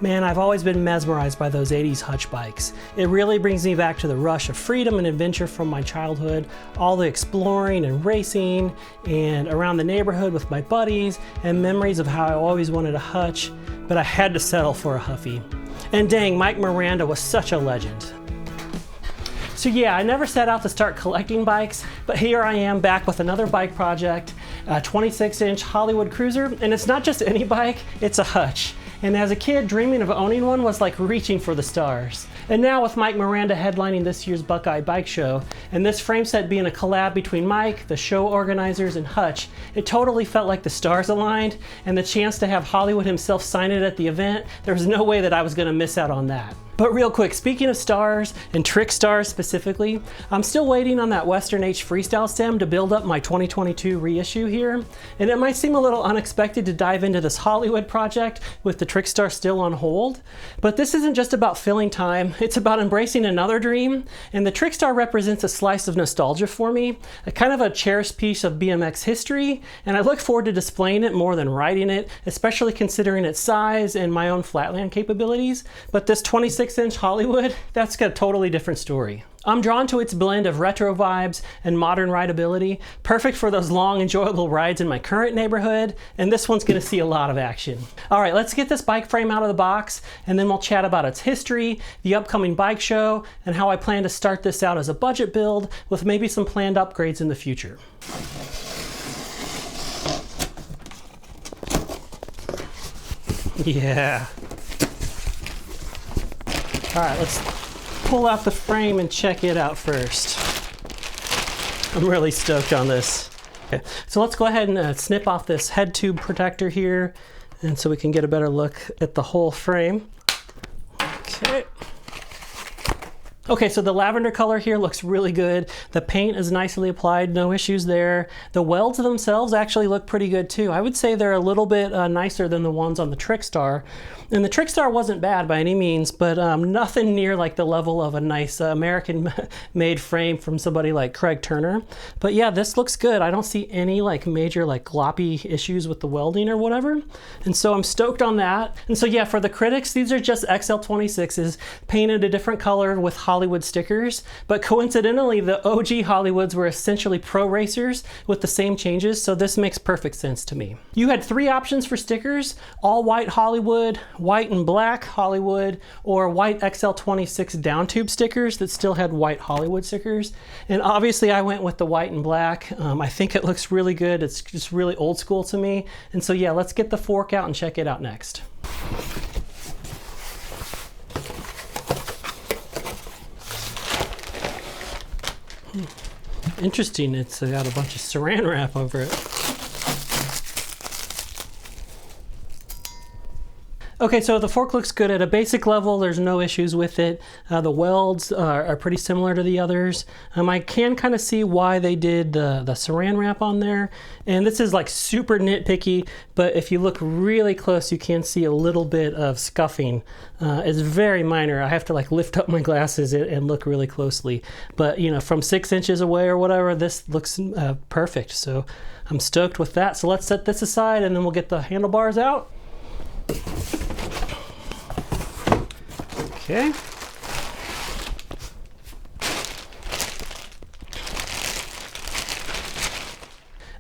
Man, I've always been mesmerized by those 80s Hutch bikes. It really brings me back to the rush of freedom and adventure from my childhood, all the exploring and racing, and around the neighborhood with my buddies, and memories of how I always wanted a Hutch, but I had to settle for a Huffy. And dang, Mike Miranda was such a legend. So yeah, I never set out to start collecting bikes, but here I am back with another bike project, a 26-inch Hollywood Cruiser, and it's not just any bike, it's a Hutch. And as a kid, dreaming of owning one was like reaching for the stars. And now with Mike Miranda headlining this year's Buckeye Bike show, and this frame set being a collab between Mike, the show organizers, and Hutch, it totally felt like the stars aligned, and the chance to have Hollywood himself sign it at the event, there was no way that I was gonna miss out on that. But real quick, speaking of stars, and trick stars specifically, I'm still waiting on that Western H freestyle stem to build up my 2022 reissue here. And it might seem a little unexpected to dive into this Hollywood project with the trick star still on hold, but this isn't just about filling time, it's about embracing another dream. And the trick star represents a slice of nostalgia for me, a kind of a cherished piece of BMX history, and I look forward to displaying it more than riding it, especially considering its size and my own flatland capabilities. But this 26-inch Hollywood, that's got a totally different story. I'm drawn to its blend of retro vibes and modern rideability, perfect for those long, enjoyable rides in my current neighborhood, and this one's gonna see a lot of action. All right, let's get this bike frame out of the box, and then we'll chat about its history, the upcoming bike show, and how I plan to start this out as a budget build with maybe some planned upgrades in the future. Yeah. All right, let's pull out the frame and check it out first. I'm really stoked on this. Okay, so let's go ahead and snip off this head tube protector here, and so we can get a better look at the whole frame. Okay. Okay, so the lavender color here looks really good. The paint is nicely applied, no issues there. The welds themselves actually look pretty good too. I would say they're a little bit nicer than the ones on the Trickstar. And the Trickstar wasn't bad by any means, but nothing near like the level of a nice American-made frame from somebody like Craig Turner. But yeah, this looks good. I don't see any like major like gloppy issues with the welding or whatever. And so I'm stoked on that. And so yeah, for the critics, these are just XL26s painted a different color with Hollywood stickers. But coincidentally, the OG Hollywoods were essentially pro racers with the same changes, so this makes perfect sense to me. You had 3 options for stickers: all white Hollywood, white and black Hollywood, or white XL26 down tube stickers that still had white Hollywood stickers. And obviously I went with the white and black. I think it looks really good. It's just really old school to me. And so yeah, let's get the fork out and check it out next. Interesting, it's got a bunch of saran wrap over it. Okay, so the fork looks good at a basic level. There's no issues with it. The welds are pretty similar to the others. I can kind of see why they did the saran wrap on there. And this is like super nitpicky, but if you look really close, you can see a little bit of scuffing. It's very minor. I have to like lift up my glasses and look really closely. But you know, from 6 inches away or whatever, this looks perfect. So I'm stoked with that. So let's set this aside and then we'll get the handlebars out. Okay.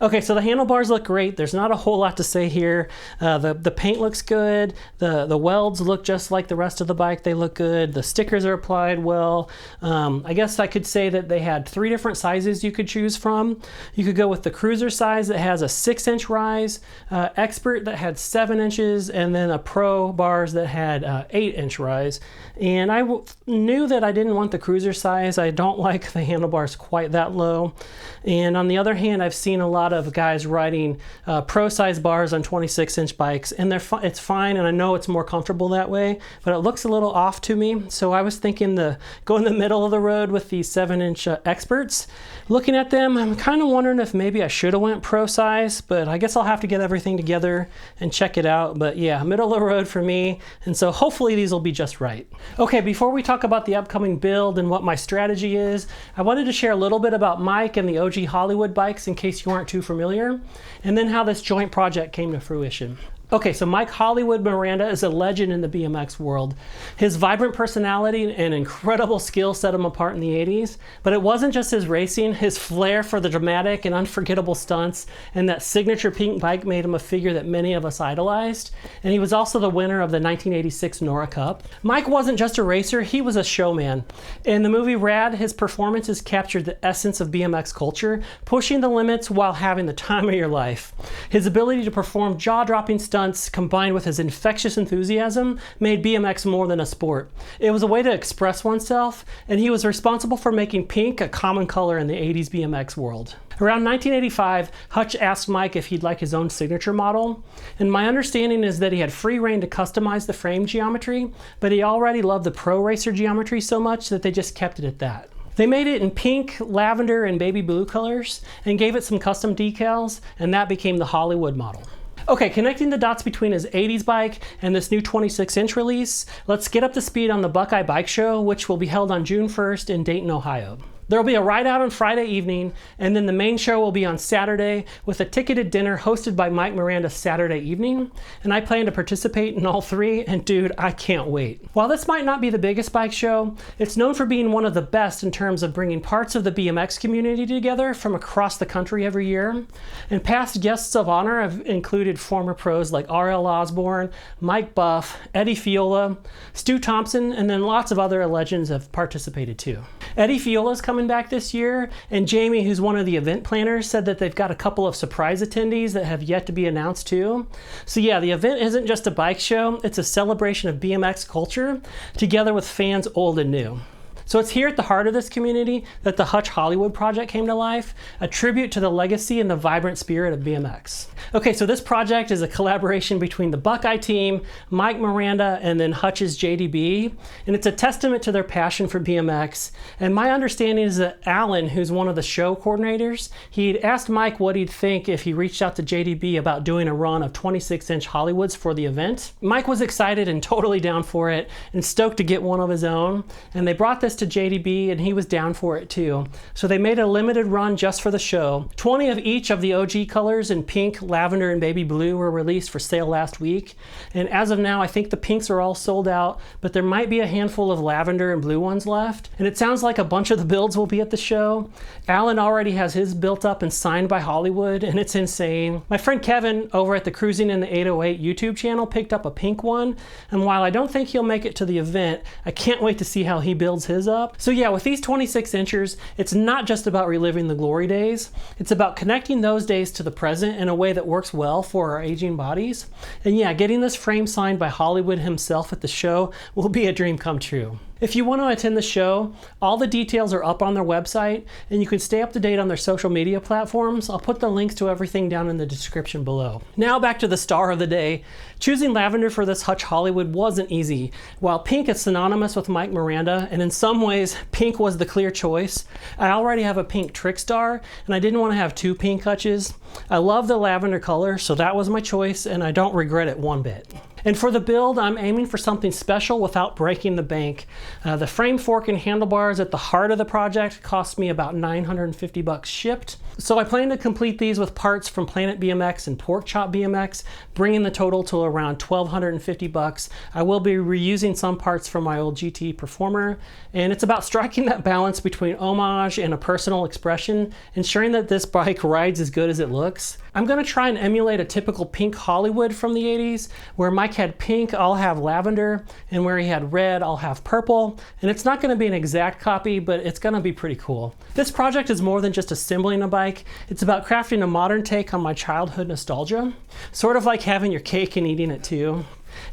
Okay, so the handlebars look great. There's not a whole lot to say here. The paint looks good. The welds look just like the rest of the bike. They look good. The stickers are applied well. I guess I could say that they had 3 different sizes you could choose from. You could go with the Cruiser size that has a 6-inch rise, Expert that had 7 inches, and then a Pro bars that had 8-inch rise. And I knew that I didn't want the Cruiser size. I don't like the handlebars quite that low. And on the other hand, I've seen a lot of guys riding pro size bars on 26-inch bikes, and it's fine, and I know it's more comfortable that way, but it looks a little off to me. So I was thinking go in the middle of the road with these 7-inch Experts. Looking at them, I'm kind of wondering if maybe I should have went pro size, but I guess I'll have to get everything together and check it out. But yeah, middle of the road for me, and so hopefully these will be just right. Okay, before we talk about the upcoming build and what my strategy is, I wanted to share a little bit about Mike and the OG Hollywood bikes in case you aren't too familiar, and then how this joint project came to fruition. Okay, so Mike Hollywood Miranda is a legend in the BMX world. His vibrant personality and incredible skill set him apart in the 80s, but it wasn't just his racing. His flair for the dramatic and unforgettable stunts and that signature pink bike made him a figure that many of us idolized, and he was also the winner of the 1986 Nora Cup. Mike wasn't just a racer, he was a showman. In the movie Rad, his performances captured the essence of BMX culture, pushing the limits while having the time of your life. His ability to perform jaw-dropping stunts combined with his infectious enthusiasm made BMX more than a sport. It was a way to express oneself, and he was responsible for making pink a common color in the 80s BMX world. Around 1985, Hutch asked Mike if he'd like his own signature model, and my understanding is that he had free rein to customize the frame geometry, but he already loved the pro racer geometry so much that they just kept it at that. They made it in pink, lavender, and baby blue colors, and gave it some custom decals, and that became the Hollywood model. Okay, connecting the dots between his 80s bike and this new 26-inch release, let's get up to speed on the Buckeye Bike Show, which will be held on June 1st in Dayton, Ohio. There will be a ride out on Friday evening, and then the main show will be on Saturday with a ticketed dinner hosted by Mike Miranda Saturday evening, and I plan to participate in all three, and dude, I can't wait. While this might not be the biggest bike show, it's known for being one of the best in terms of bringing parts of the BMX community together from across the country every year, and past guests of honor have included former pros like R.L. Osborne, Mike Buff, Eddie Fiola, Stu Thompson, and then lots of other legends have participated too. Eddie Fiola's coming back this year, and Jamie, who's one of the event planners, said that they've got a couple of surprise attendees that have yet to be announced too. So yeah, the event isn't just a bike show, it's a celebration of BMX culture together with fans old and new. So it's here at the heart of this community that the Hutch Hollywood project came to life, a tribute to the legacy and the vibrant spirit of BMX. Okay, so this project is a collaboration between the Buckeye team, Mike Miranda, and then Hutch's JDB, and it's a testament to their passion for BMX. And my understanding is that Alan, who's one of the show coordinators, he'd asked Mike what he'd think if he reached out to JDB about doing a run of 26-inch Hollywoods for the event. Mike was excited and totally down for it and stoked to get one of his own, and they brought this to JDB and he was down for it too. So they made a limited run just for the show. 20 of each of the OG colors in pink, lavender, and baby blue were released for sale last week. And as of now, I think the pinks are all sold out, but there might be a handful of lavender and blue ones left. And it sounds like a bunch of the builds will be at the show. Alan already has his built up and signed by Hollywood, and it's insane. My friend Kevin over at the Cruising in the 808 YouTube channel picked up a pink one, and while I don't think he'll make it to the event, I can't wait to see how he builds his up. So yeah, with these 26-inchers, it's not just about reliving the glory days, it's about connecting those days to the present in a way that works well for our aging bodies. And yeah, getting this frame signed by Hollywood himself at the show will be a dream come true. If you want to attend the show, all the details are up on their website, and you can stay up to date on their social media platforms. I'll put the links to everything down in the description below. Now back to the star of the day. Choosing lavender for this Hutch Hollywood wasn't easy. While pink is synonymous with Mike Miranda, and in some ways, pink was the clear choice, I already have a pink Trickstar, and I didn't want to have two pink Hutches. I love the lavender color, so that was my choice, and I don't regret it one bit. And for the build, I'm aiming for something special without breaking the bank. The frame, fork, and handlebars at the heart of the project cost me about $950 shipped. So I plan to complete these with parts from Planet BMX and Pork Chop BMX, bringing the total to around $1,250. I will be reusing some parts from my old GT Performer, and it's about striking that balance between homage and a personal expression, ensuring that this bike rides as good as it looks. I'm going to try and emulate a typical pink Hollywood from the 80s, where Mike had pink, I'll have lavender, and where he had red, I'll have purple. And it's not going to be an exact copy, but it's going to be pretty cool. This project is more than just assembling a bike. It's about crafting a modern take on my childhood nostalgia, sort of like having your cake and eating it too.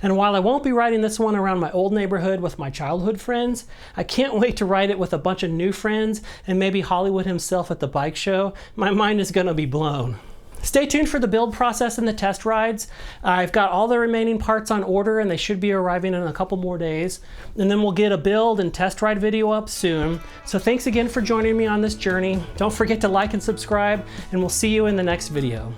And while I won't be riding this one around my old neighborhood with my childhood friends, I can't wait to ride it with a bunch of new friends and maybe Hollywood himself at the bike show. My mind is going to be blown. Stay tuned for the build process and the test rides. I've got all the remaining parts on order and they should be arriving in a couple more days. And then we'll get a build and test ride video up soon. So thanks again for joining me on this journey. Don't forget to like and subscribe, and we'll see you in the next video.